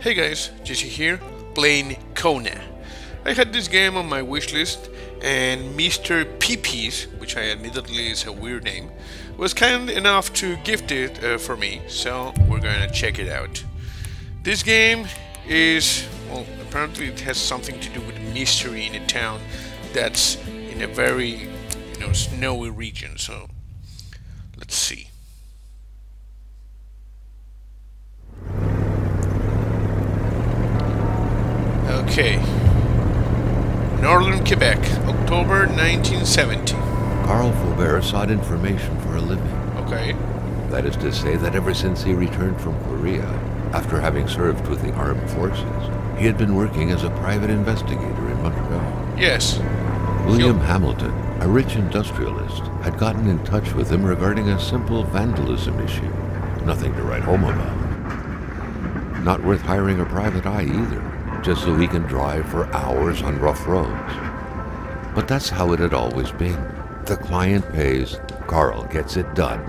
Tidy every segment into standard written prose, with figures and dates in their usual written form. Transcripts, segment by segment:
Hey guys, Jesse here, playing Kona. I had this game on my wishlist, and Mr. Peepees, which I admittedly is a weird name, was kind enough to gift it for me, so we're gonna check it out. This game is, well, apparently it has something to do with mystery in a town that's in a very, snowy region, so let's see. Okay. Northern Quebec, October 1970. Carl Faubert sought information for a living. Okay. That is to say that ever since he returned from Korea, after having served with the armed forces, he had been working as a private investigator in Montreal. Yes. William Hamilton, a rich industrialist, had gotten in touch with him regarding a simple vandalism issue. Nothing to write home about. Not worth hiring a private eye either, just so he can drive for hours on rough roads. But that's how it had always been. The client pays, Carl gets it done.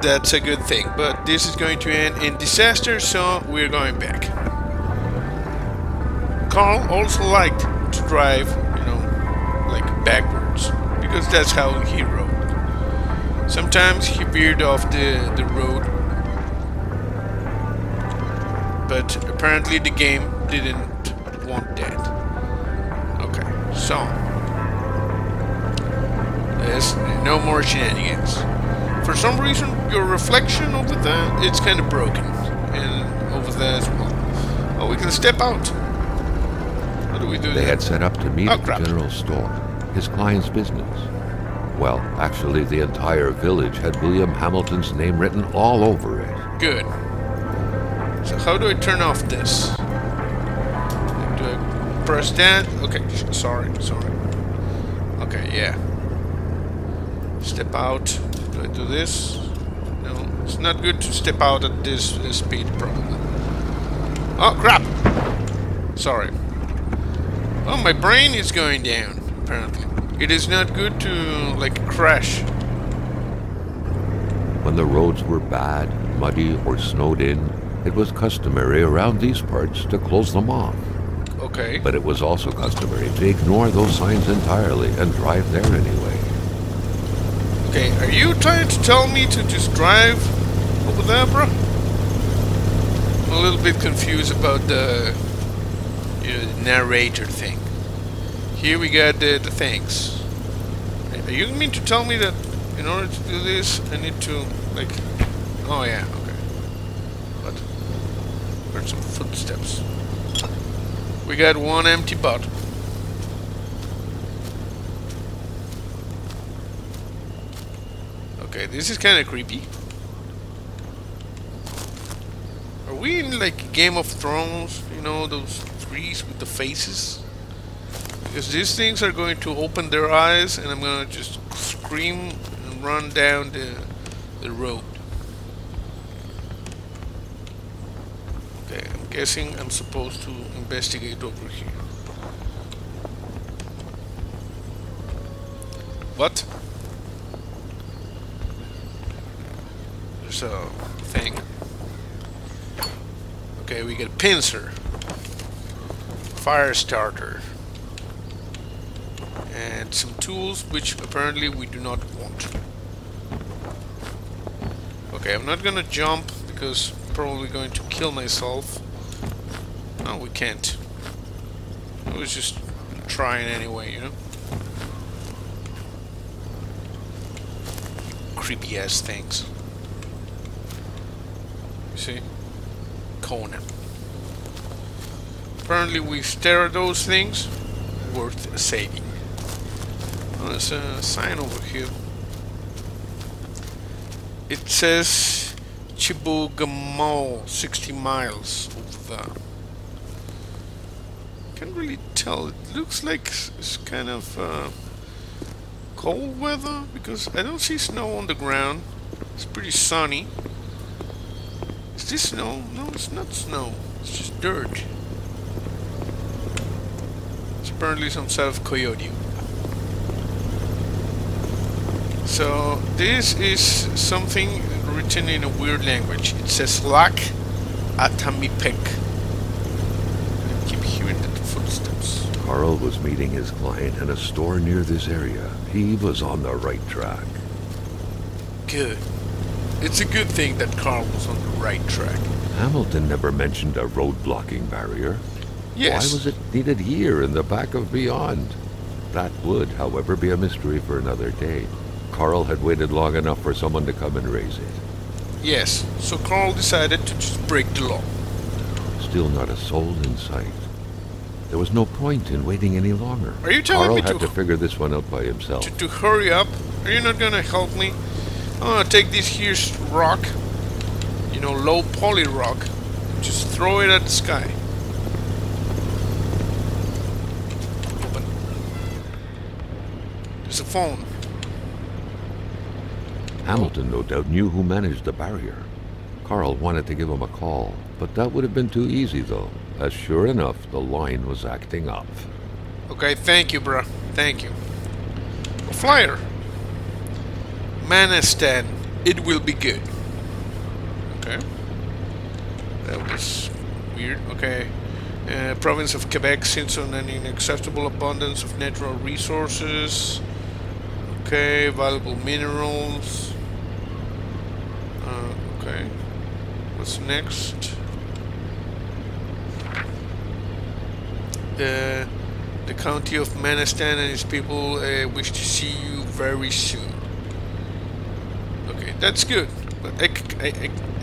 That's a good thing, but this is going to end in disaster, so we're going back. Carl also liked to drive, like backwards, because that's how he rode. Sometimes he veered off the road, but apparently the game didn't want that. Okay, so there's no more shenanigans. For some reason, your reflection over there, it's kind of broken, and over there as well. Oh, we can step out. How do we do that? They had set up to meet at the crap. general store, his client's business. Well, actually, the entire village had William Hamilton's name written all over it. Good. So how do I turn off this? Do I press that? Okay, sorry. Okay, yeah. Step out. Do I do this? No, it's not good to step out at this speed, probably. Oh, crap! Sorry. Oh, my brain is going down, apparently. It is not good to, like, crash. When the roads were bad, muddy, or snowed in, it was customary around these parts to close them off. Okay. But it was also customary to ignore those signs entirely and drive there anyway. Okay, are you trying to tell me to just drive over there, bro? I'm a little bit confused about the narrator thing. Here we got the things. Are you mean to tell me that in order to do this, I need to, like... Oh yeah, okay. But, heard some footsteps. We got one empty bot. Okay, this is kind of creepy. Are we in like Game of Thrones? You know, those trees with the faces? Because these things are going to open their eyes and I'm gonna just scream and run down the road. Okay, I'm guessing I'm supposed to investigate over here. What? There's a thing. Okay, we get a pincer, fire starter, and some tools which apparently we do not want. Okay, I'm not gonna jump because I'm probably going to kill myself. No, we can't. I was just trying anyway, Creepy ass things. You see? Kona. Apparently we stare at those things. Worth saving. Oh, there's a sign over here. It says Chibougamau, 60 miles over there. Can't really tell. It looks like it's kind of cold weather because I don't see snow on the ground. It's pretty sunny. Is this snow? No, it's not snow. It's just dirt. It's apparently some sort of coyote. So this is something written in a weird language. It says Lac Atamipek. I keep hearing the footsteps. Carl was meeting his client in a store near this area. He was on the right track. Good. It's a good thing that Carl was on the right track. Hamilton never mentioned a road-blocking barrier. Yes. Why was it needed here in the back of Beyond? That would, however, be a mystery for another day. Carl had waited long enough for someone to come and raise it. Yes, so Carl decided to just break the law. Still not a soul in sight. There was no point in waiting any longer. Are you telling me Carl had to figure this one out by himself. To hurry up? Are you not gonna help me? I'm gonna take this here rock, you know, low poly rock, just throw it at the sky. Open. There's a phone. Hamilton no doubt knew who managed the barrier. Carl wanted to give him a call, but that would have been too easy though, as sure enough the line was acting up. Okay, thank you, bruh. Thank you. A flyer. Manastan. It will be good. Okay. That was weird. Okay. Province of Quebec sits on an inaccessible abundance of natural resources. Okay, valuable minerals. Okay. What's next? The county of Manastan and its people wish to see you very soon. Okay, that's good. But I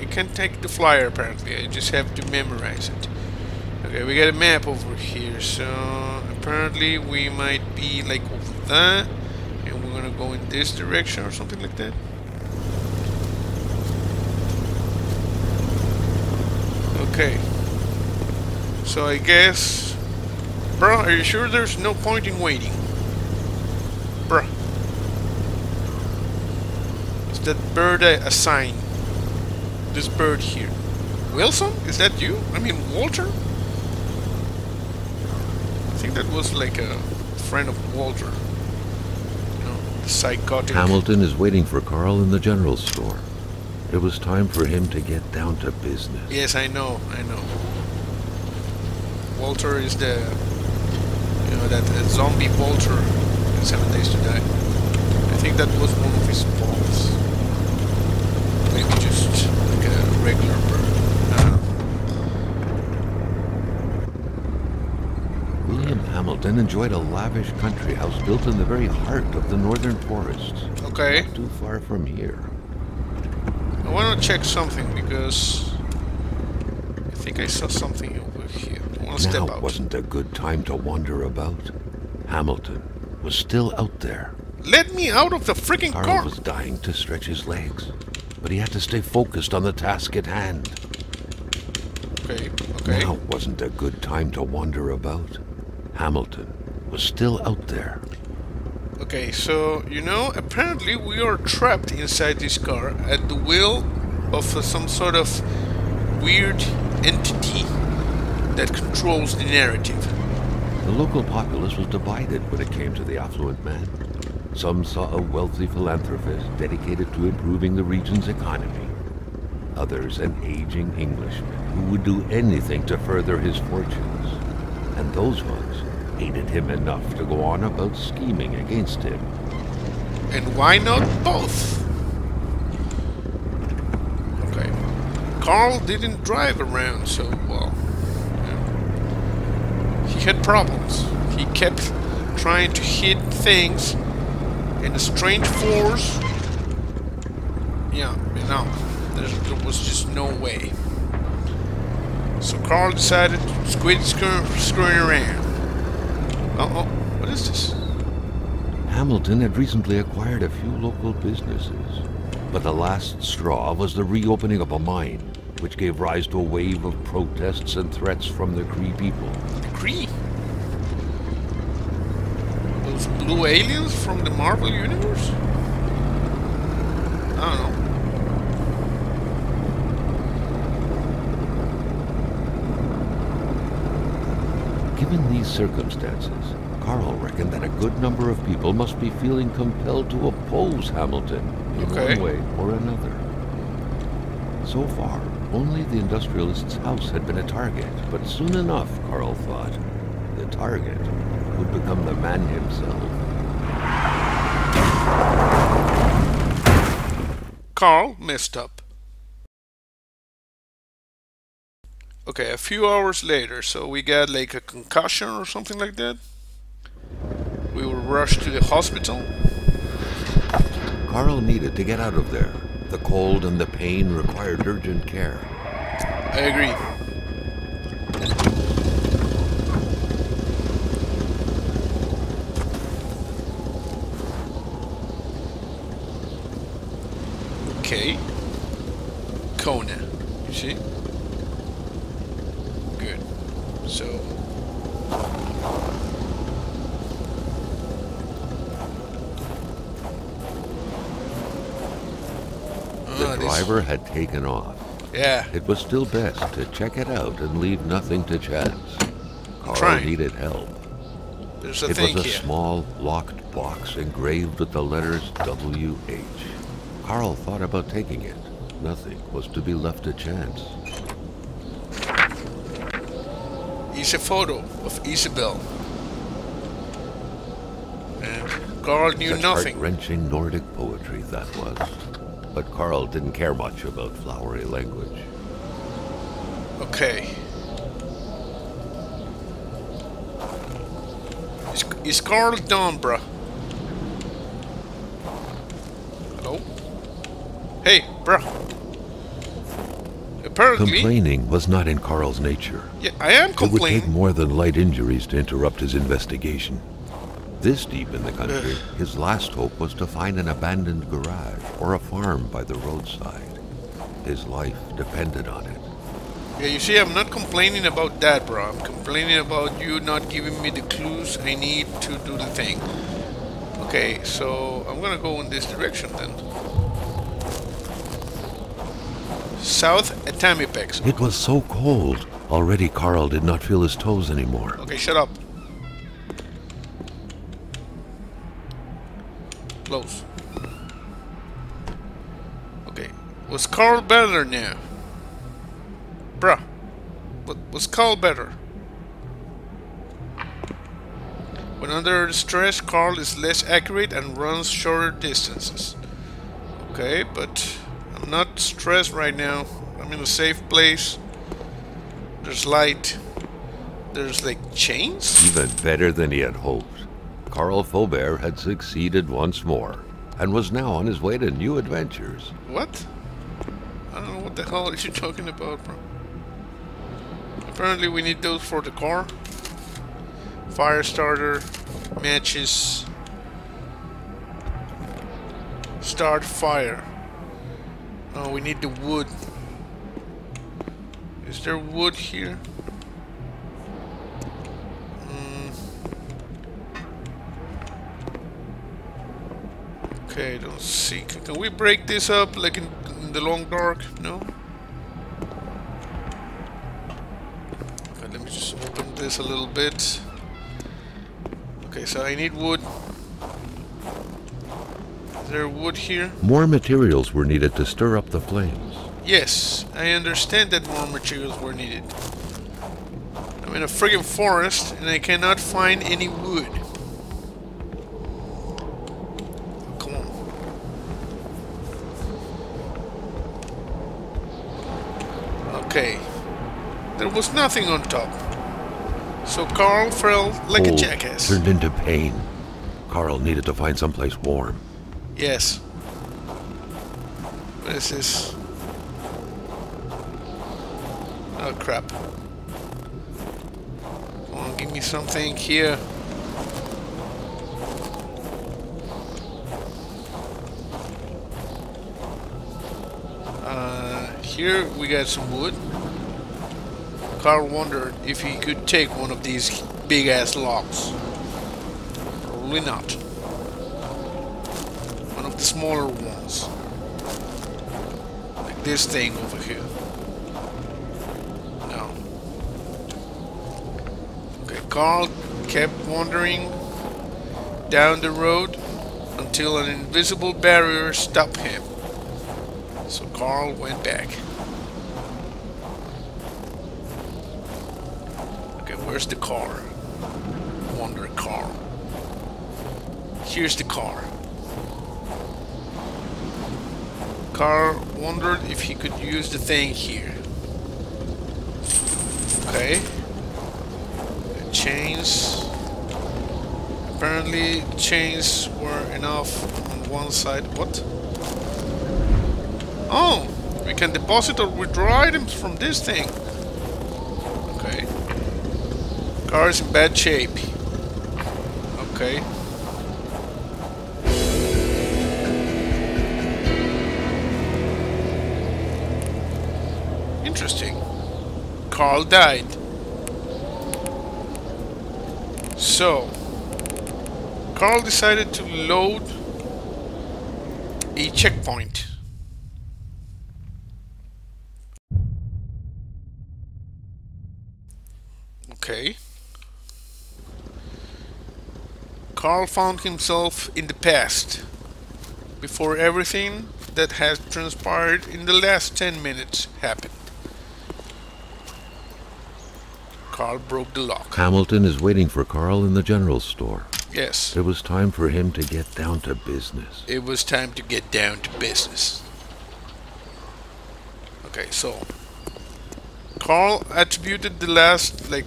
can't take the flyer apparently. I just have to memorize it. Okay, we got a map over here. So apparently we might be like over there. And we're gonna go in this direction or something like that. Okay. So I guess... Bro, are you sure there's no point in waiting? Bruh. Is that bird a sign? This bird here. Wilson? Is that you? I mean, Walter? I think that was like a friend of Walter. You know, the psychotic... Hamilton is waiting for Carl in the general store. It was time for him to get down to business. Yes, I know. Walter is the... You know, that zombie Walter in 7 Days to Die. I think that was one of his balls. Maybe just like a regular bird. William Hamilton enjoyed a lavish country house built in the very heart of the northern forests. Okay. Not too far from here. I want to check something because I think I saw something over here. I want to step out. Now wasn't a good time to wander about. Hamilton was still out there. Let me out of the freaking car! Carl was dying to stretch his legs, but he had to stay focused on the task at hand. Okay. Now wasn't a good time to wander about. Hamilton was still out there. Okay, so, you know, apparently we are trapped inside this car at the will of some sort of weird entity that controls the narrative. The local populace was divided when it came to the affluent man. Some saw a wealthy philanthropist dedicated to improving the region's economy. Others an aging Englishman who would do anything to further his fortunes. And those ones hated him enough to go on about scheming against him. And why not both? Okay. Carl didn't drive around so well. He had problems. He kept trying to hit things in a strange force. Yeah, you know, there was just no way. So Carl decided to quit screwing around. Uh-oh, what is this? Hamilton had recently acquired a few local businesses, but the last straw was the reopening of a mine, which gave rise to a wave of protests and threats from the Cree people. The Cree? Those blue aliens from the Marvel Universe? I don't know. Given these circumstances, Carl reckoned that a good number of people must be feeling compelled to oppose Hamilton in one way or another. So far, Only the industrialist's house had been a target, but soon enough, Carl thought, the target would become the man himself. Carl messed up. Okay, a few hours later, so we got like a concussion or something like that. We were rushed to the hospital. Carl needed to get out of there. The cold and the pain required urgent care. I agree. Okay. Kona. You see? Good. So... The driver had taken off. Yeah. It was still best to check it out and leave nothing to chance. Carl needed help. There's a it thing was a here. Small, locked box engraved with the letters W.H. Carl thought about taking it. Nothing was to be left to chance. It's a photo of Isabel. And Carl knew Such nothing. Heart-wrenching Nordic poetry that was. But Carl didn't care much about flowery language. Okay. Is Carl done, bruh? Hello? Hey, bruh. Apparently... Complaining was not in Carl's nature. Yeah, I am complaining. It would take more than light injuries to interrupt his investigation. This deep in the country, his last hope was to find an abandoned garage or a farm by the roadside. His life depended on it. Yeah, you see, I'm not complaining about that, bro. I'm complaining about you not giving me the clues I need to do the thing. Okay, so I'm gonna go in this direction then. South Atamipex. It was so cold. Already Carl did not feel his toes anymore. Okay, shut up. Close. Okay. Was Carl better now? Bruh. Was Carl better? When under stress, Carl is less accurate and runs shorter distances. Okay, but I'm not stressed right now. I'm in a safe place. There's light. There's like chains? Even better than he had hoped. Carl Faubert had succeeded once more, and was now on his way to new adventures. What? I don't know what the hell are you talking about, bro. Apparently we need those for the car. Fire starter, matches. Start fire. Oh, we need the wood. Is there wood here? Okay, I don't see. Can we break this up like in the long dark? No? Okay, let me just open this a little bit. Okay, so I need wood. Is there wood here? More materials were needed to stir up the flames. Yes, I understand that more materials were needed. I'm in a friggin' forest and I cannot find any wood. Come on. Okay. There was nothing on top. So Carl felt like a jackass. Turned into pain. Carl needed to find someplace warm. Yes. What is this? Oh crap. Come on, give me something here. Here we got some wood. Carl wondered if he could take one of these big ass logs. Probably not. One of the smaller ones. Like this thing over here. No. Okay, Carl kept wandering down the road until an invisible barrier stopped him. So Carl went back. Where's the car? Wonder car. Here's the car. Carl wondered if he could use the thing here. Okay. The chains. Apparently chains were enough on one side. What? Oh! We can deposit or withdraw items from this thing. Okay. Car is in bad shape. Okay. Interesting. Carl died. So, Carl decided to load a checkpoint. Okay. Carl found himself in the past, before everything that has transpired in the last 10 minutes happened. Carl broke the lock. Hamilton is waiting for Carl in the general store. Yes. It was time for him to get down to business. It was time to get down to business. Okay, so Carl attributed the last, like,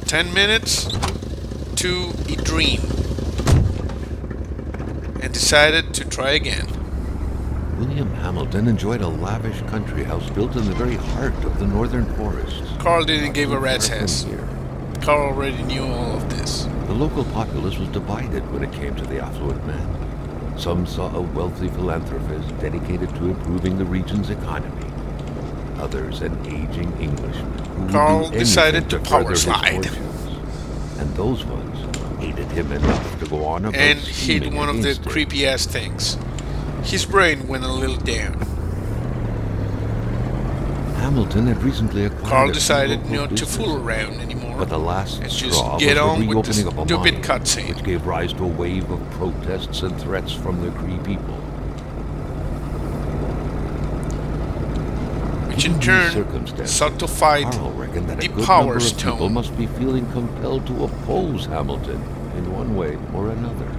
10 minutes to a dream and decided to try again. William Hamilton enjoyed a lavish country house built in the very heart of the northern forests. Carl didn't give a rat's ass. Carl already knew all of this. The local populace was divided when it came to the affluent men. Some saw a wealthy philanthropist dedicated to improving the region's economy. Others an aging Englishman who Carl would do decided to anything power further his slide. fortunes. And those ones hated him enough to go on about And hit scheming one of the against him. creepy ass things. His brain went a little down. Hamilton had recently acquired Carl a decided local not to business, fool around anymore. but the last and just straw get was on the with the reopening of a stupid mine, cutscene. which gave rise to a wave of protests and threats from the Cree people. Which in Given these turn circumstances, certified Carl reckoned that the a good Power number of people Stone. must be feeling compelled to oppose Hamilton in one way or another.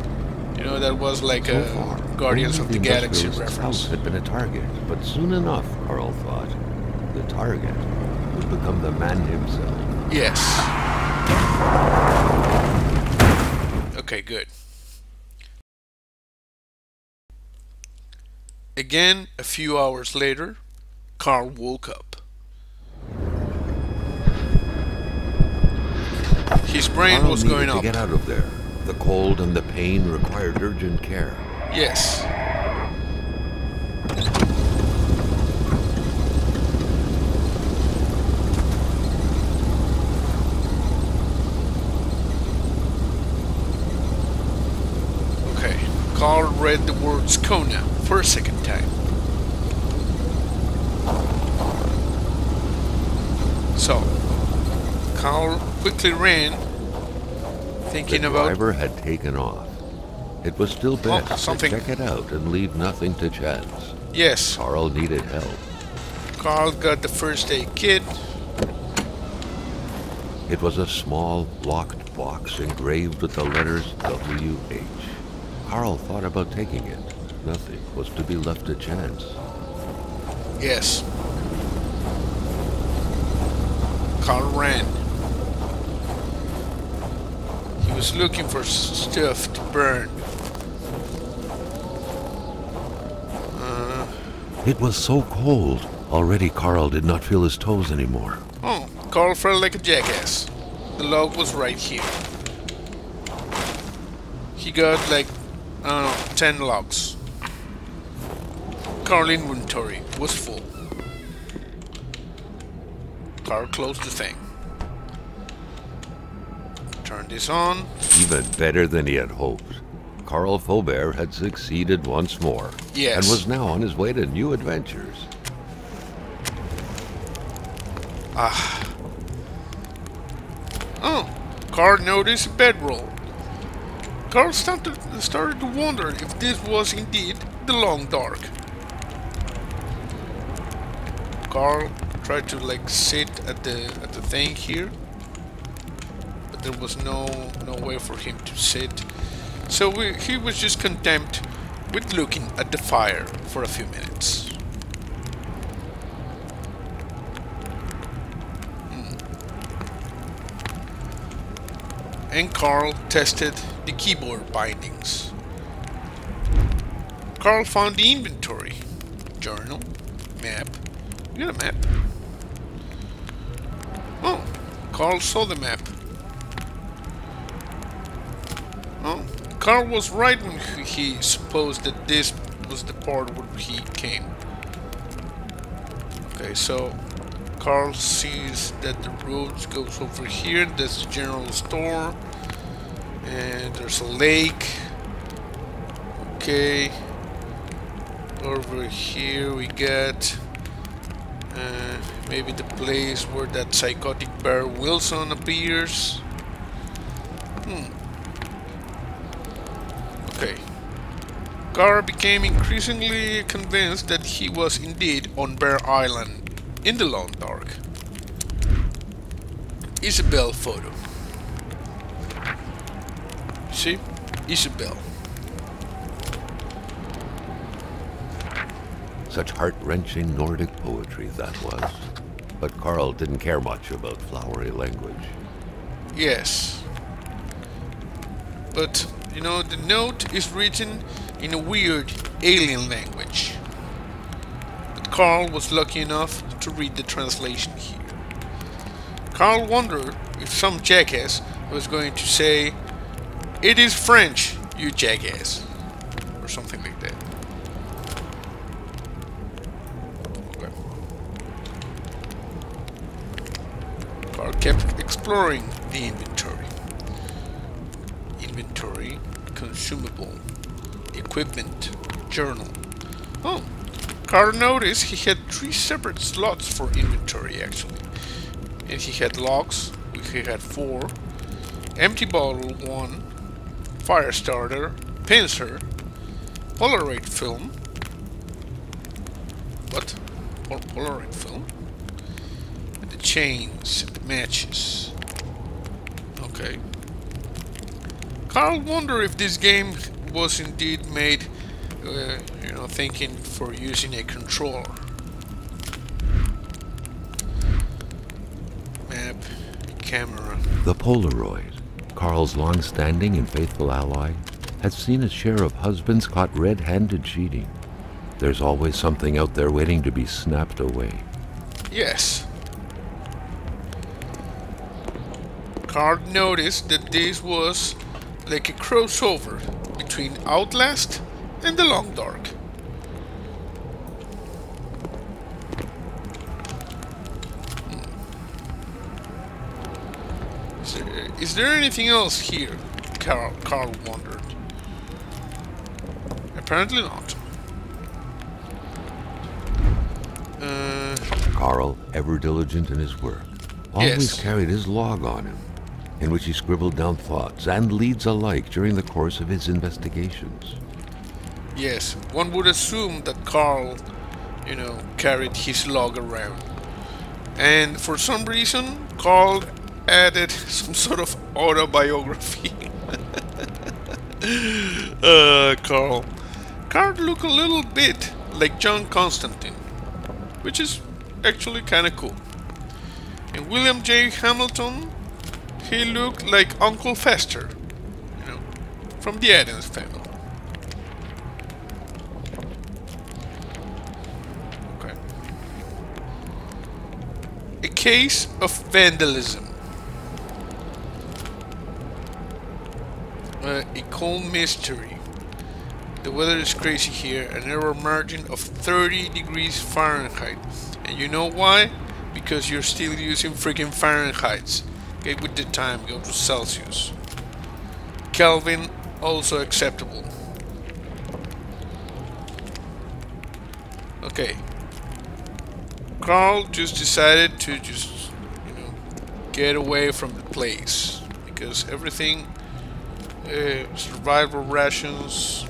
You know, that was like So a far, Guardians only of the Galaxy industrialist's reference. house had been a target, but soon enough, Carl thought, the target would become the man himself. Yes. Okay, good. Again, a few hours later, Carl woke up. His brain Carl was needed going to up. get out of there. The cold and the pain required urgent care. Yes. Okay. Carl read the words Kona for a second time. So, Carl quickly ran, thinking The about... driver had taken off. It was still best to something. check it out and leave nothing to chance. Yes, Carl needed help. Carl got the first aid kit. It was a small, locked box engraved with the letters W.H. Carl thought about taking it. Nothing was to be left to chance. Yes. Carl ran. He was looking for stuff to burn. It was so cold. Already Carl did not feel his toes anymore. Oh, Carl felt like a jackass. The log was right here. He got like, I don't know, 10 logs. Carl's inventory was full. Carl closed the thing. Turn this on. Even better than he had hoped. Carl Faubert had succeeded once more. Yes. And was now on his way to new adventures. Oh, Carl noticed a bedroll. Carl started to wonder if this was indeed the long dark. Carl tried to like sit at the thing here. there was no way for him to sit. So he was just content with looking at the fire for a few minutes. And Carl tested the keyboard bindings. Carl found the inventory, journal, map. You got a map? Oh, Carl saw the map. Oh, Carl was right when he supposed that this was the part where he came. Okay, so Carl sees that the road goes over here. There's the general store, and there's a lake. Okay, over here we got maybe the place where that psychotic Bear Wilson appears. Okay. Carl became increasingly convinced that he was indeed on Bear Island in the long dark. Isabel photo. See? Isabel. Such heart-wrenching Nordic poetry that was. But Carl didn't care much about flowery language. Yes. But, you know, the note is written in a weird alien language. But Carl was lucky enough to read the translation here. Carl wondered if some jackass was going to say, "It is French, you jackass," or something like that. Okay. Carl kept exploring the inventory. Inventory, consumable, equipment, journal. Oh, Carl noticed he had 3 separate slots for inventory actually. And he had logs, he had 4, empty bottle 1, fire starter, pincer, Polaroid film. What? Polaroid film? And the chains, and the matches. Okay. Carl wondered if this game was indeed made, you know, thinking for using a controller. Map, camera. The Polaroid, Carl's long-standing and faithful ally, had seen its share of husbands caught red-handed cheating. There's always something out there waiting to be snapped away. Yes. Carl noticed that this was like a crossover between Outlast and The Long Dark. Is there anything else here? Carl wondered. Apparently not. Carl, ever diligent in his work, always carried his log on him, in which he scribbled down thoughts and leads alike during the course of his investigations. Yes, one would assume that Carl, you know, carried his log around. And for some reason, Carl added some sort of autobiography. Carl. Carl looked a little bit like John Constantine, which is actually kind of cool. And William J. Hamilton, he looked like Uncle Fester, you know, from the Addams Family. Okay. A case of vandalism. A cold mystery. The weather is crazy here, an error margin of 30 degrees Fahrenheit. And you know why? Because you're still using freaking Fahrenheits. Okay, with the time, go to Celsius. Kelvin, also acceptable. Okay. Carl just decided to just, you know, get away from the place. Because everything, survival rations,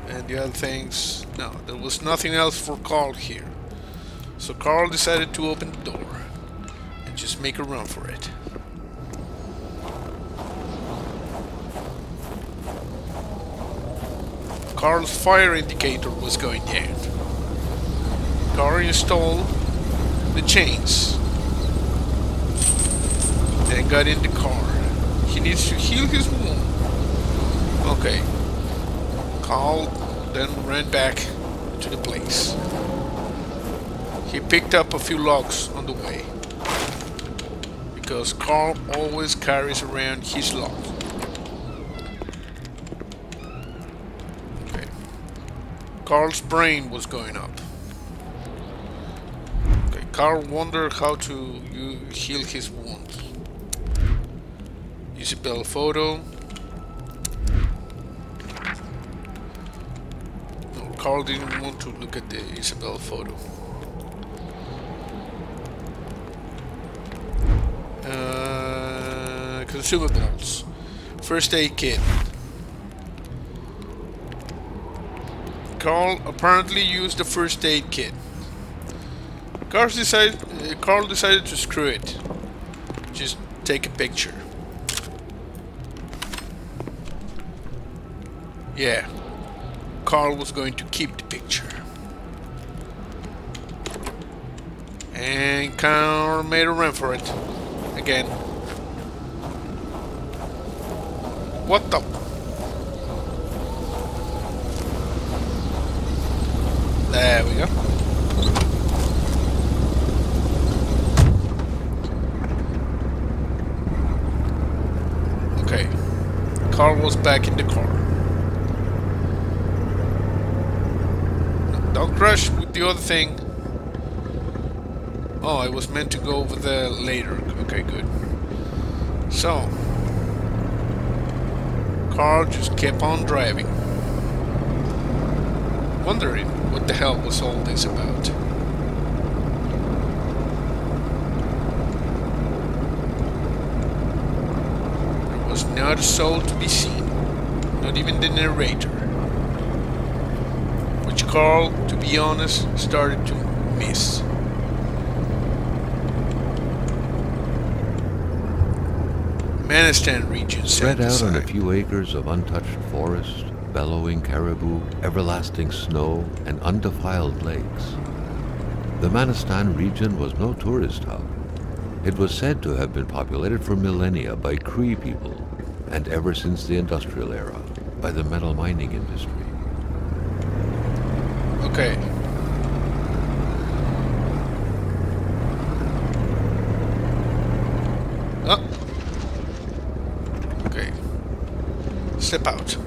and the other things, no, there was nothing else for Carl here. So Carl decided to open the door and just make a run for it. Carl's fire indicator was going down. Carl installed the chains. Then got in the car. He needs to heal his wound. Okay. Carl then ran back to the place. He picked up a few logs on the way, because Carl always carries around his log. Okay. Carl's brain was going up. Okay. Carl wondered how to heal his wounds. Isabel photo. No, Carl didn't want to look at the Isabel photo. Consumables. First aid kit. Carl apparently used the first aid kit. Carl decided to screw it. Just take a picture. Yeah. Carl was going to keep the picture. And Carl made a run for it. Again. What the? There we go. Okay. Carl was back in the car. Don't crash with the other thing. Oh, I was meant to go over there later. Okay, good. So, Carl just kept on driving, wondering what the hell was all this about. There was not a soul to be seen, not even the narrator, which Carl, to be honest, started to miss. Manistan region spread out on a few acres of untouched forest, bellowing caribou, everlasting snow, and undefiled lakes. The Manistan region was no tourist hub. It was said to have been populated for millennia by Cree people, and ever since the industrial era, by the metal mining industry. Okay. Step out.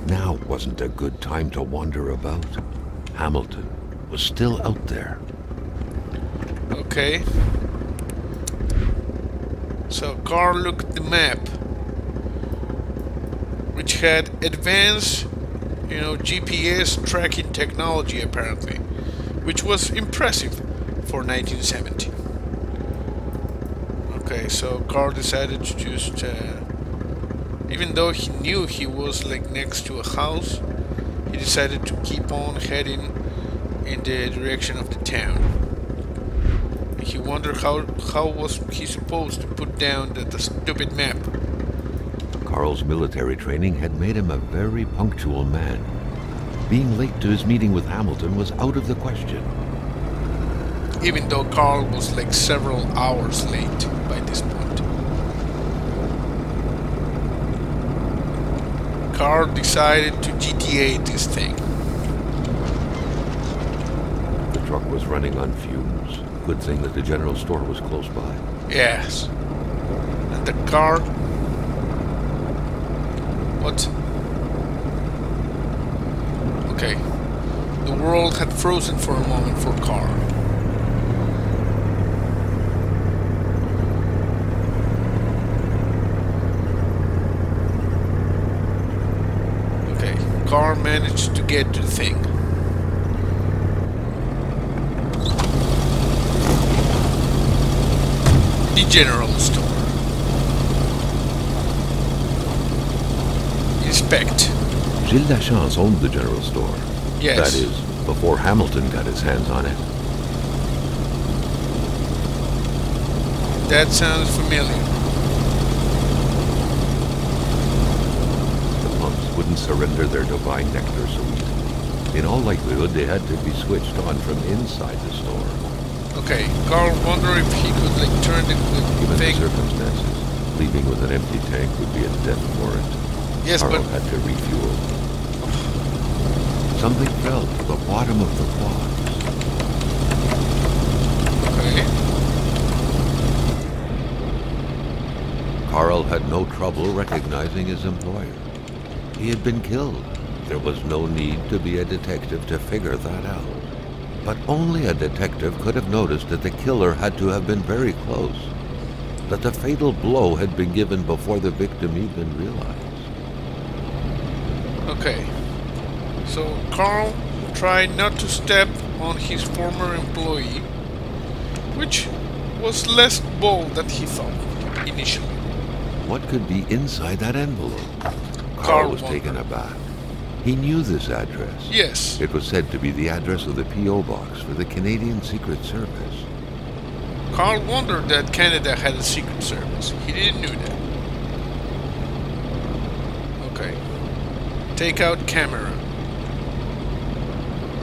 Now wasn't a good time to wander about. Hamilton was still out there. Okay. So Carl looked at the map, which had advanced, GPS tracking technology apparently, which was impressive for 1970. Okay, so Carl decided to just even though he knew he was like next to a house, he decided to keep on heading in the direction of the town. He wondered how was he supposed to put down the stupid map. Carl's military training had made him a very punctual man. Being late to his meeting with Hamilton was out of the question. Even though Carl was like several hours late by this point. Carl decided to GTA this thing. The truck was running on fumes. Good thing that the general store was close by. Yes. And the car... What? Okay. The world had frozen for a moment for Carl. Carl managed to get to the thing. The general store. Inspect. Gilles Lachance owned the general store. Yes. That is, before Hamilton got his hands on it. That sounds familiar. The pumps wouldn't wouldn't surrender their divine nectar so easily. In all likelihood, they had to be switched on from inside the store. Okay, Carl wondered if he could like turn the Given thing. the circumstances, leaving with an empty tank would be a death warrant. Yes, Carl but had to refuel. Something fell to the bottom of the box. okay. Carl had no trouble recognizing his employer. He had been killed. There was no need to be a detective to figure that out. But only a detective could have noticed that the killer had to have been very close, that the fatal blow had been given before the victim even realized. Okay. So Carl tried not to step on his former employee, which was less bold than he thought initially. What could be inside that envelope? Carl Carl was wondered. taken aback. He knew this address. Yes. It was said to be the address of the P.O. box for the Canadian Secret Service. Carl wondered that Canada had a secret service. He didn't know that. Okay. Take out camera.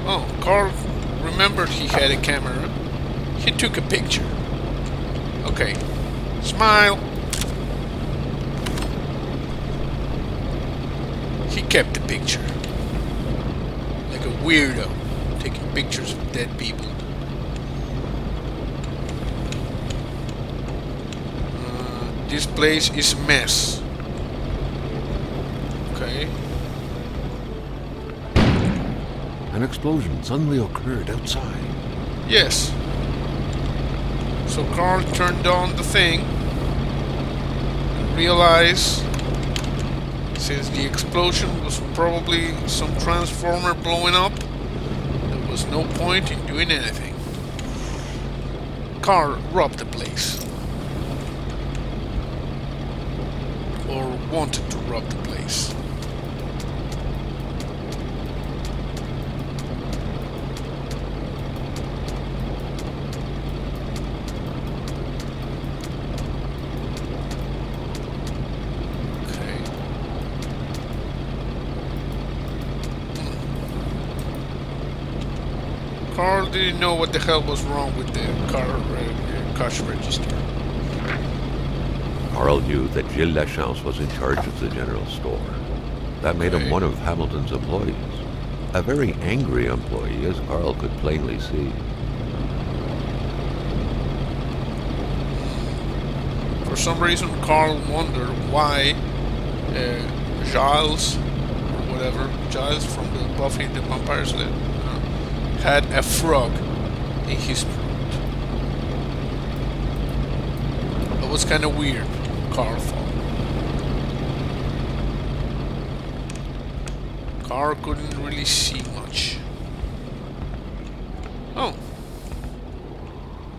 Oh, Carl remembered he had a camera. He took a picture. Okay. Smile. He kept the picture. Like a weirdo, taking pictures of dead people. This place is a mess. Okay. An explosion suddenly occurred outside. Yes. So Carl turned on the thing and realized, since the explosion was probably some transformer blowing up, there was no point in doing anything. Carl robbed the place. Or wanted to rob the place. Carl didn't know what the hell was wrong with the cash register. Carl knew that Gilles Lachance was in charge of the general store. That made him one of Hamilton's employees. A very angry employee, as Carl could plainly see. For some reason, Carl wondered why Giles, or whatever, Giles from the Buffy the Vampire Slayer, had a frog in his throat. That was kind of weird, Carl thought. Carl couldn't really see much. Oh.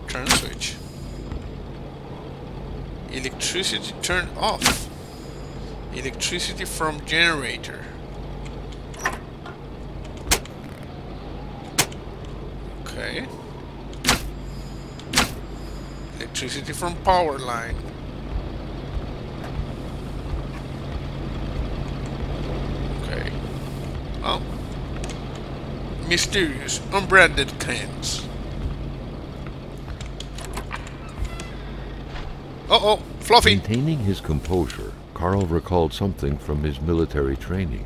Turn switch. Electricity turned off. Electricity from generator. Okay. Electricity from power line. Okay. Oh. Mysterious, unbranded cans. Uh-oh, Fluffy! Maintaining his composure, Carl recalled something from his military training.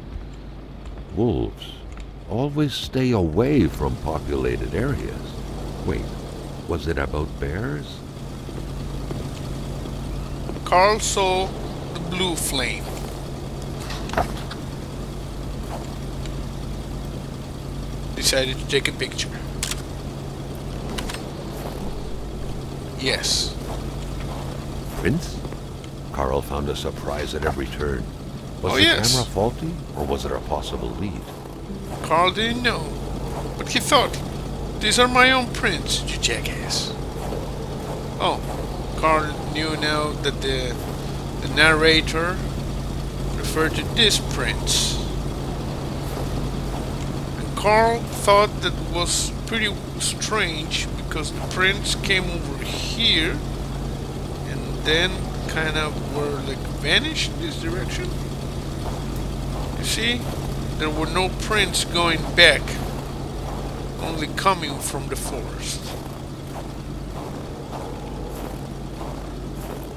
Wolves always stay away from populated areas. Wait, was it about bears? Carl saw the blue flame. Decided to take a picture. Yes. Prince? Carl found a surprise at every turn. Was the camera faulty, or was it a possible lead? Carl didn't know, but he thought, these are my own prints, you jackass. Oh, Carl knew now that the narrator referred to these prints. And Carl thought that was pretty strange because the prints came over here and then kind of were like vanished in this direction. You see? There were no prints going back, only coming from the forest.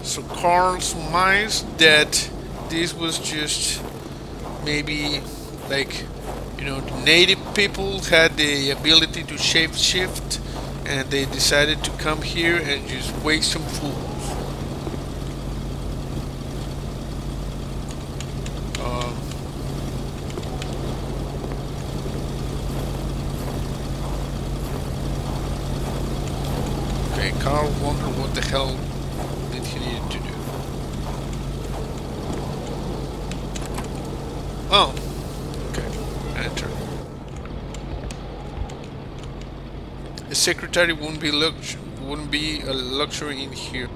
So Carl surmised that this was just maybe like, you know, the native people had the ability to shape shift and they decided to come here and just waste some fools. Okay, Carl wondered what the hell did he need to do. Oh, okay, enter. The secretary wouldn't be a luxury in here.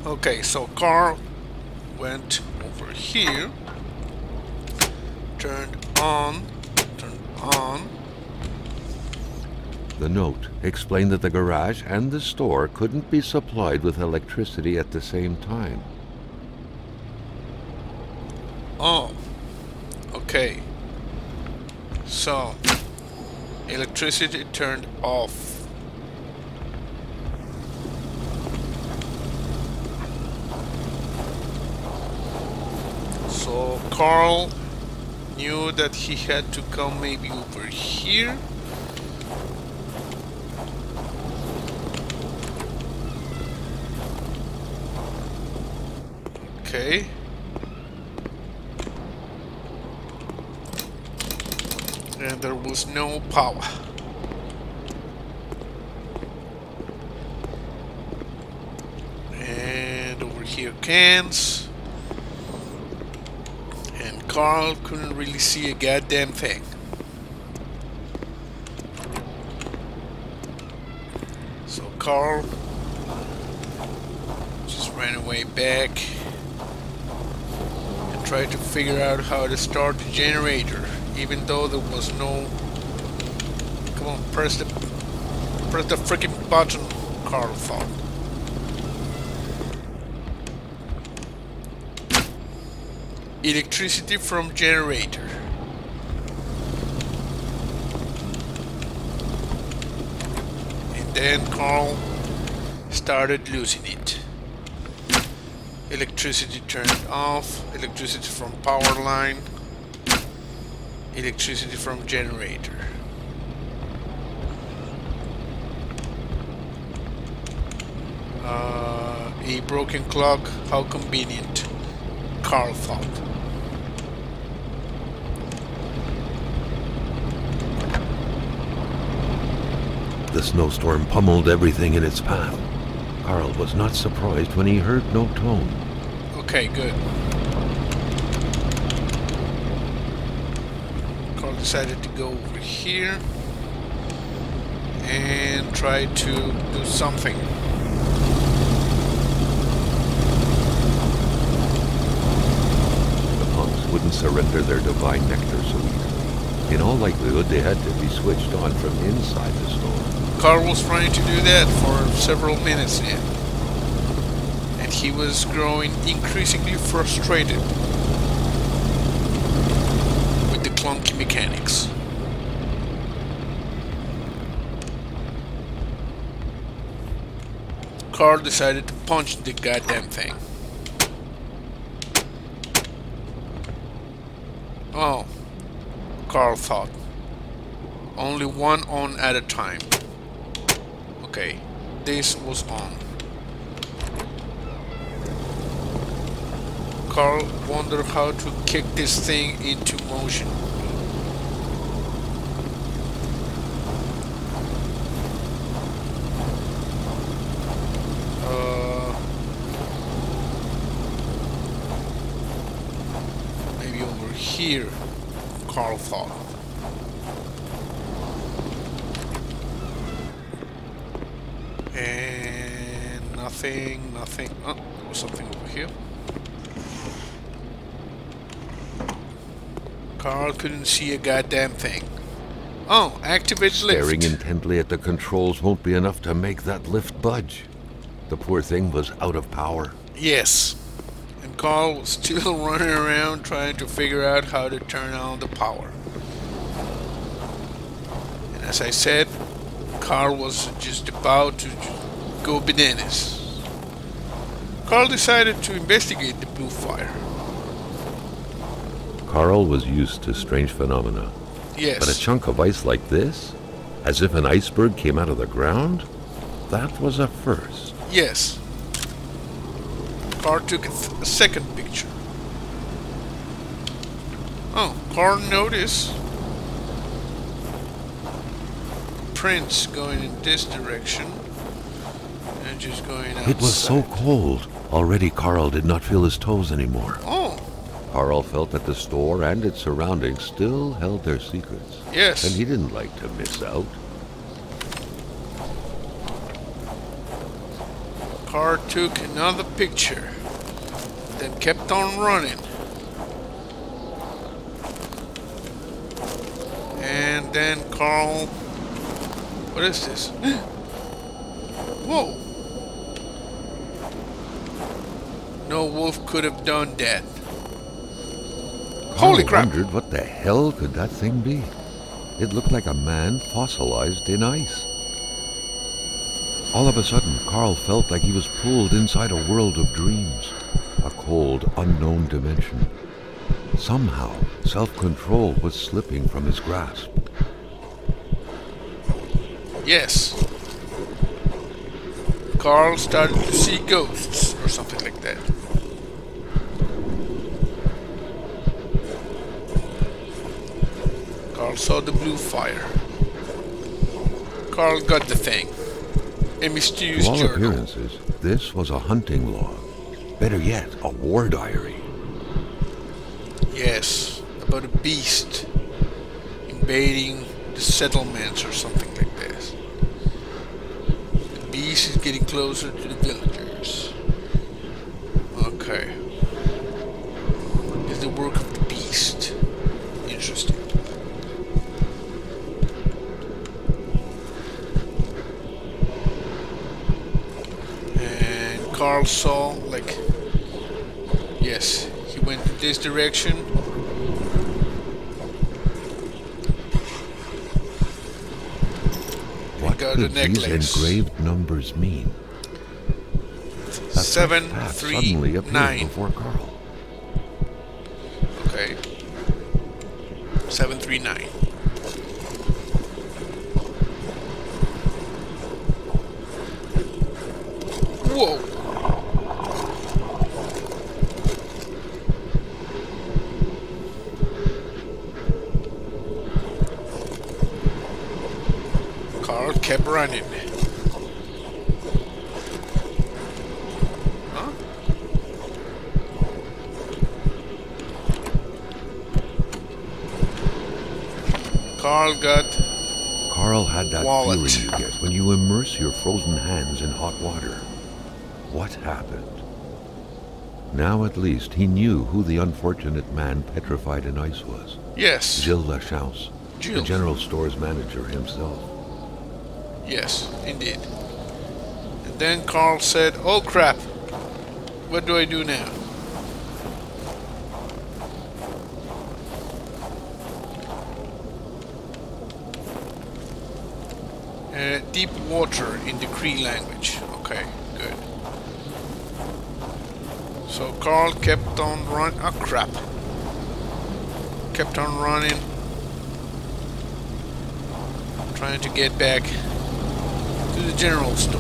Okay, so Carl went over here, turned on. The note explained that the garage and the store couldn't be supplied with electricity at the same time. Oh, okay. So, electricity turned off. So, Carl knew that he had to come maybe over here. Okay. And there was no power. And over here cans. And Carl couldn't really see a goddamn thing. So Carl just ran away back. Tried to figure out how to start the generator, even though there was no. Come on, press the freaking button, Carl thought. Electricity from generator. And then Carl started losing it. Electricity turned off, electricity from power line, electricity from generator. A broken clock, how convenient, Carl thought. The snowstorm pummeled everything in its path. Carl was not surprised when he heard no tone. Okay, good. Carl decided to go over here and try to do something. The pumps wouldn't surrender their divine nectar so easily. In all likelihood, they had to be switched on from inside the store. Carl was trying to do that for several minutes now. And he was growing increasingly frustrated with the clunky mechanics. Carl decided to punch the goddamn thing. Oh, Carl thought. Only one on at a time. Okay, this was on. Carl wondered how to kick this thing into motion. Maybe over here, Carl thought. And nothing. Oh, there was something over here. Carl couldn't see a goddamn thing. Oh, activate lift. Staring intently at the controls won't be enough to make that lift budge. The poor thing was out of power. Yes. And Carl was still running around trying to figure out how to turn on the power. And as I said, Carl was just about to go bananas. Carl decided to investigate the blue fire. Carl was used to strange phenomena. Yes. But a chunk of ice like this, as if an iceberg came out of the ground, that was a first. Yes. Carl took a second picture. Oh, Carl noticed prints going in this direction and just going outside. It was so cold. Already Carl did not feel his toes anymore. Oh. Carl felt that the store and its surroundings still held their secrets. Yes. And he didn't like to miss out. Carl took another picture, then kept on running. And then Carl... What is this? Whoa! No wolf could have done that. Holy crap! Carl wondered what the hell could that thing be. It looked like a man fossilized in ice. All of a sudden, Carl felt like he was pulled inside a world of dreams, a cold, unknown dimension. Somehow, self-control was slipping from his grasp. Yes. Carl started to see ghosts or something like that. Carl saw the blue fire. Carl got the thing. A mysterious To all journal. appearances, this was a hunting log. Better yet, a war diary. Yes, about a beast invading the settlements or something like this. The beast is getting closer to the villagers. Okay. It's the work of the beast. Interesting. And Carl saw, like, yes, he went in this direction. What got could the necklace. these engraved numbers mean? A Seven, path three, suddenly appeared 9. before Carl. Okay. 739. Whoa. Carl kept running. Huh? Carl got Carl had that wallet. feeling you get when you immerse your frozen hands in hot water. What happened? Now at least he knew who the unfortunate man petrified in ice was. Yes. Gilles Lachance, the Gilles. general store's manager himself. Yes, indeed. And then Carl said, "Oh crap, what do I do now?" Deep water in the Cree language. Okay, good. So Carl kept on running. Oh crap. Kept on running. Trying to get back to the general store.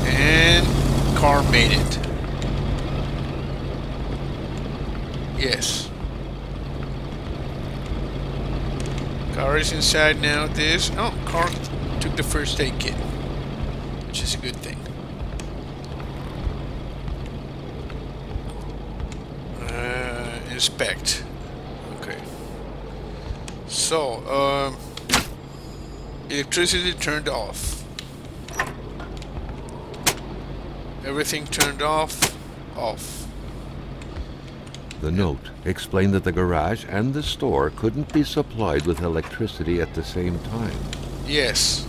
And Carl made it. Yes. Carl is inside now. Carl took the first aid kit, which is a good thing. Inspect. Okay. So, electricity turned off. Everything turned off. The note explained that the garage and the store couldn't be supplied with electricity at the same time. Yes.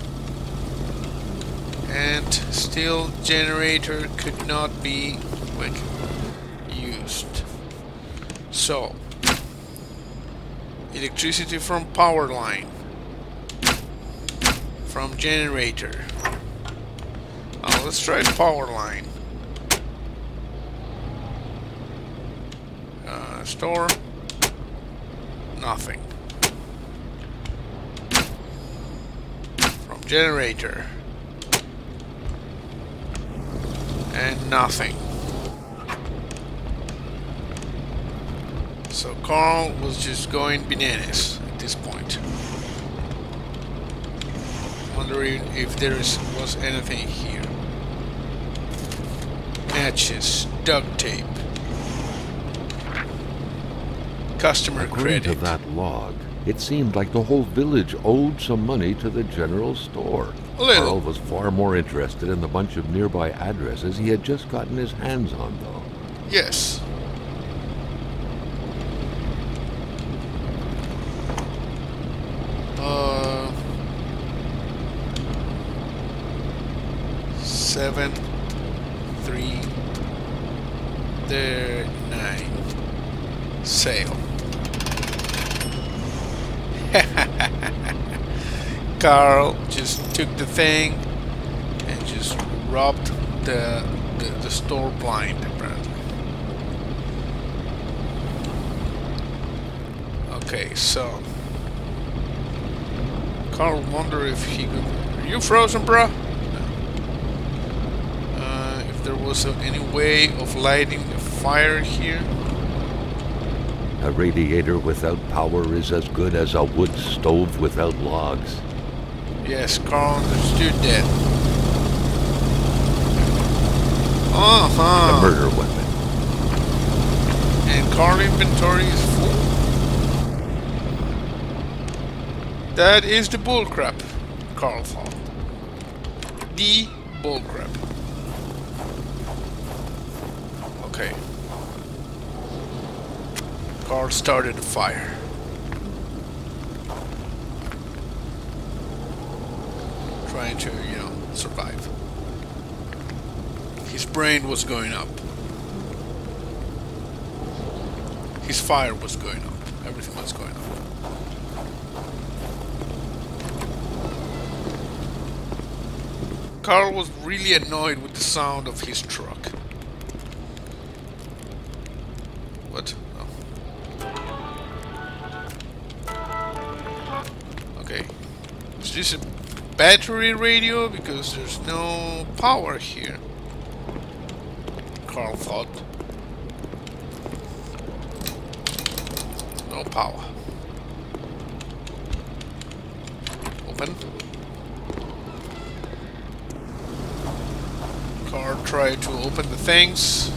and still generator could not be used. So electricity from power line, from generator. Let's try the power line. Store, nothing. From generator, and nothing. So Carl was just going bananas at this point. Wondering if there was anything here. Matches, duct tape, customer According credit. to that log, it seemed like the whole village owed some money to the general store. A little. Carl was far more interested in the bunch of nearby addresses he had just gotten his hands on, though. Yes. Seven, 3, there, 9. Sale. Carl just took the thing and just robbed the store blind, apparently. Okay, so Carl wonder if he could. Are you frozen, bruh? If there was any way of lighting a fire here. A radiator without power is as good as a wood stove without logs. Yes, Carl understood that. Uh-huh. A murder weapon. And Carl inventory is full. That is the bullcrap, Carl thought. The bullcrap. Okay. Carl started a fire. Trying to, survive. His brain was going up. His fire was going up. Everything was going up. Carl was really annoyed with the sound of his truck. What? Oh. Okay. Is this a battery radio? Because there's no power here. Carl thought. No power. Open. Carl tried to open the things,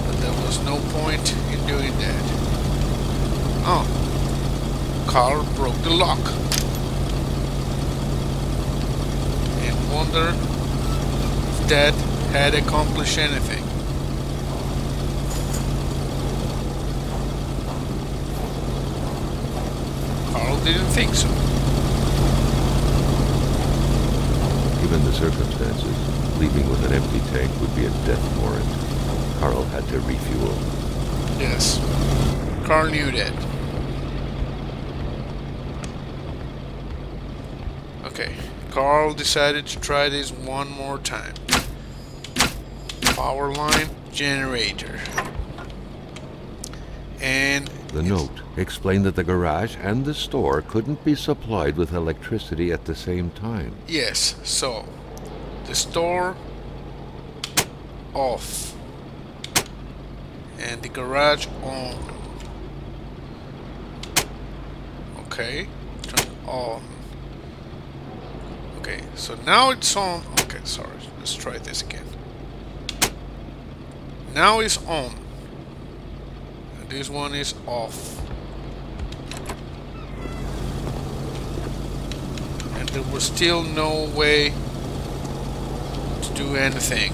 but there was no point in doing that. Oh. Carl broke the lock. And wonder if that had accomplished anything. Carl didn't think so. Given the circumstances, leaving with an empty tank would be a death warrant. Carl had to refuel. Yes. Carl knew that. Okay. Carl decided to try this one more time. Power line, generator. And The note explained that the garage and the store couldn't be supplied with electricity at the same time. yes, so the store off and the garage on. Okay, turn on. Okay, so now it's on. Okay, sorry, let's try this again. Now it's on. And this one is off. And there was still no way to do anything.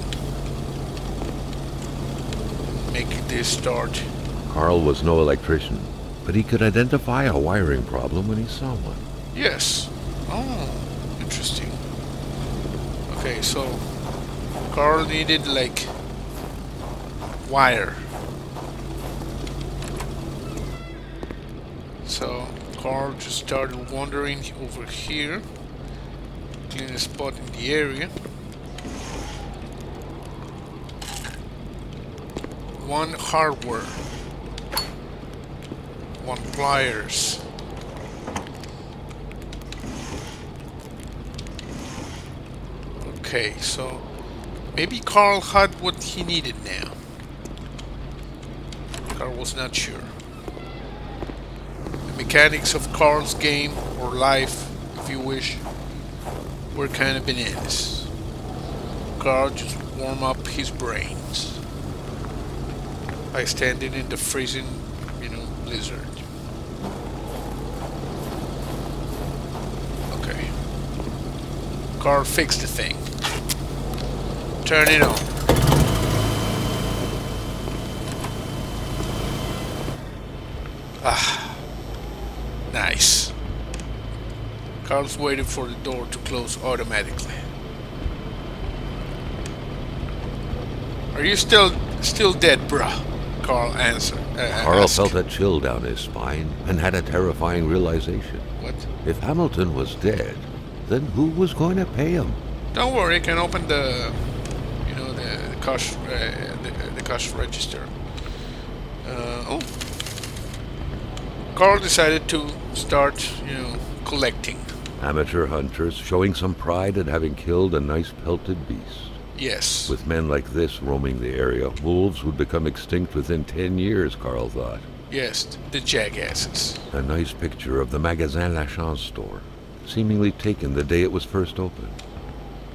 Make this start. Carl was no electrician, but he could identify a wiring problem when he saw one. Yes. Oh, interesting. Okay, so Carl needed like wire. So Carl just started wandering over here, clean a spot in the area. One hardware, one pliers. Okay, so maybe Carl had what he needed now. Carl was not sure. The mechanics of Carl's game, or life, if you wish, were kind of bananas. Carl just warmed up his brains by standing in the freezing, blizzard. Okay. Carl fixed the thing. Turn it on. Ah, nice. Carl's waiting for the door to close automatically. Are you still dead, bruh? Carl answered. Carl felt a chill down his spine and had a terrifying realization. What? If Hamilton was dead, then who was going to pay him? Don't worry, I can open the the cash register. Oh, Carl decided to start, collecting. Amateur hunters showing some pride at having killed a nice pelted beast. Yes. With men like this roaming the area, wolves would become extinct within 10 years, Carl thought. Yes, the jackasses. A nice picture of the Magasin Lachance store, seemingly taken the day it was first opened.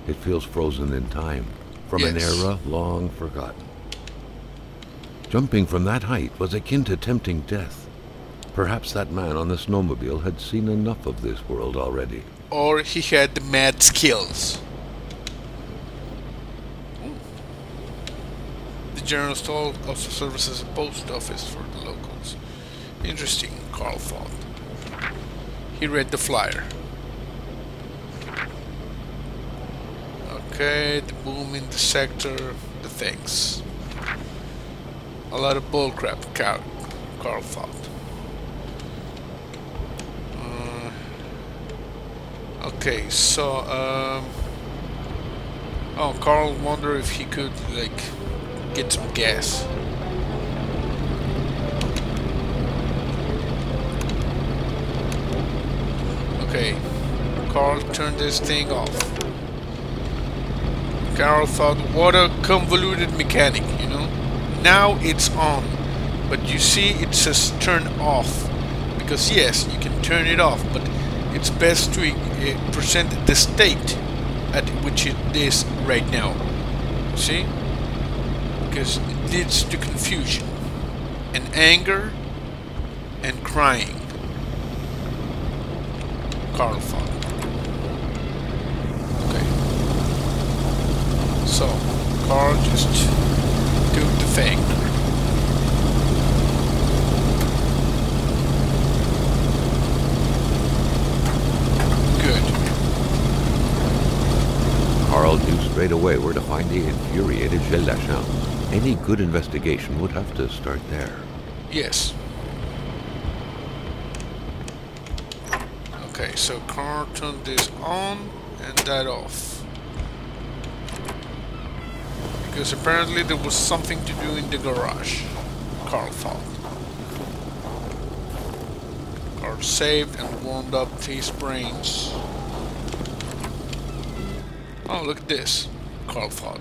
It feels frozen in time, from an era long forgotten. Jumping from that height was akin to tempting death. Perhaps that man on the snowmobile had seen enough of this world already. Or he had the mad skills. The general store also serves as a post office for the locals. Interesting, Carl thought. He read the flyer. Okay, the boom in the sector, the things. A lot of bullcrap, Carl thought. Okay, so, oh, Carl wondered if he could, get some gas. Okay, Carl turned this thing off. Carl thought, what a convoluted mechanic, Now it's on, but you see it says turn off. Because yes, you can turn it off, but it's best to present the state at which it is right now. See? Because it leads to confusion, and anger, and crying. Carl thought. Okay. So, Carl just took the thing. Good. Carl knew straight away where to find the infuriated Gilles Lachance. Any good investigation would have to start there. Yes. Okay, so Carl turned this on and that off. Because apparently there was something to do in the garage, Carl thought. Carl saved and warmed up his brains. Oh, look at this, Carl thought.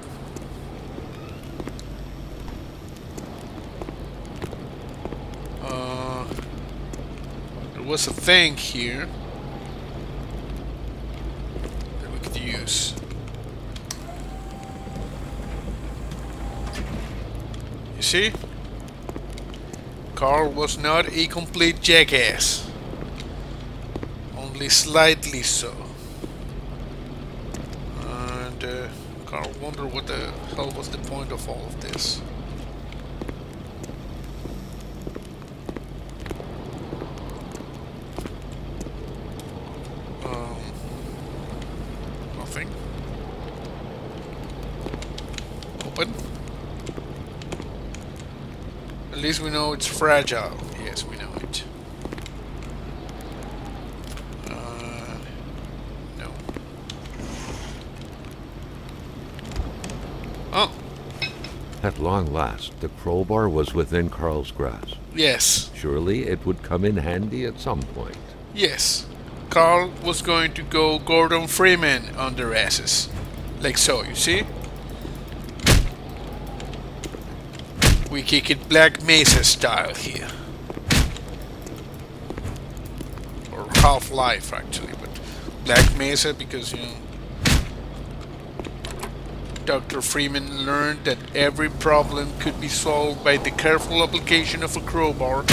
There was a thing here that we could use. You see? Carl was not a complete jackass. Only slightly so. And Carl wondered what the hell was the point of all of this. Nothing. open. At least we know it's fragile. Yes, we know it. No. Oh. At long last, the crowbar was within Carl's grasp. Yes. Surely it would come in handy at some point. Yes. Carl was going to go Gordon Freeman on their asses. Like so, you see? We kick it Black Mesa style here. Or Half-Life actually, but Black Mesa because, you know, Dr. Freeman learned that every problem could be solved by the careful application of a crowbar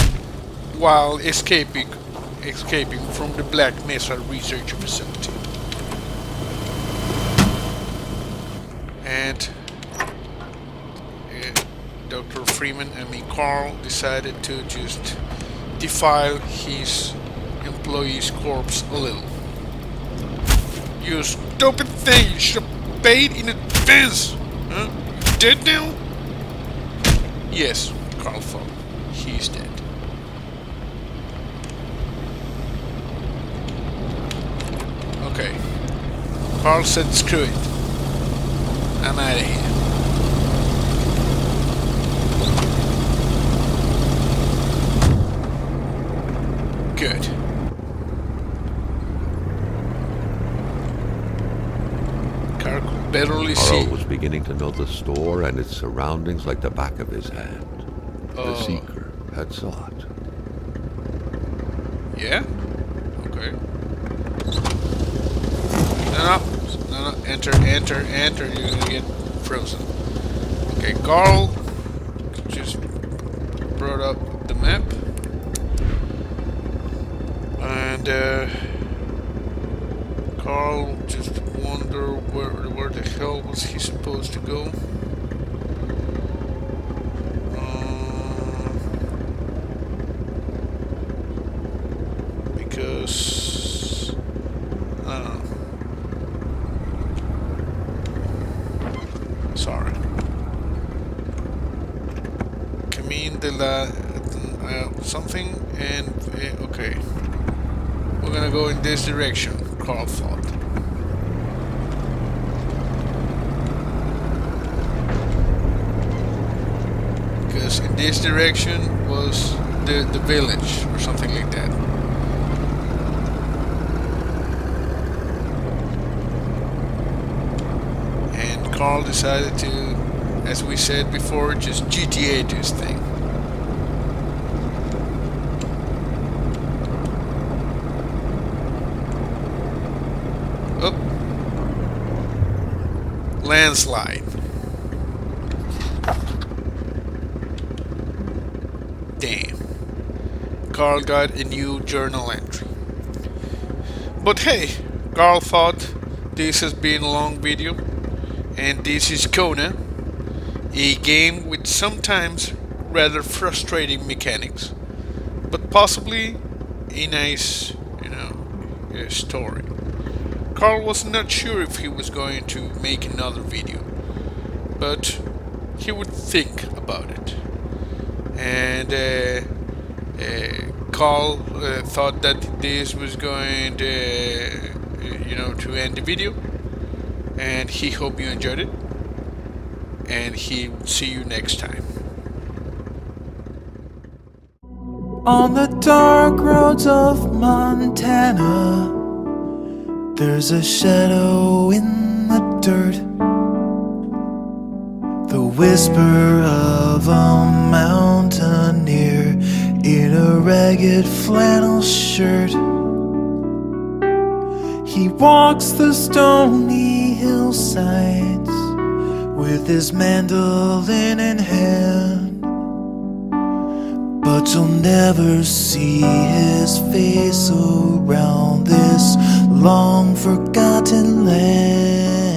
while escaping from the Black Mesa research facility. And Dr. Freeman, Carl, decided to just defile his employee's corpse a little. You stupid thing! You should have paid in advance! Huh? You dead now? Yes, Carl thought. He's dead. Okay. Carl said screw it. I'm out of here. Good. Carl could barely see. Carl was beginning to know the store and its surroundings like the back of his hand. The seeker had sought. Yeah? Okay. No, enter, you're gonna get frozen. Okay, Carl just brought up the map. And Carl just wondered where the hell was he supposed to go. Because I don't know. Sorry. Camine de la something and okay. We're gonna go in this direction, Carl thought. Because in this direction was the village or something like that. And Carl decided to, as we said before, just GTA this thing. Landslide. Damn. Carl got a new journal entry. But hey, Carl thought this has been a long video, and this is Kona, a game with sometimes rather frustrating mechanics, but possibly a nice, story. Carl was not sure if he was going to make another video, but he would think about it. And Carl thought that this was going to end the video, and he hoped you enjoyed it, and he will see you next time. On the dark roads of Montana, there's a shadow in the dirt, the whisper of a mountaineer in a ragged flannel shirt. He walks the stony hillsides with his mandolin in hand, but you'll never see his face around this long forgotten land.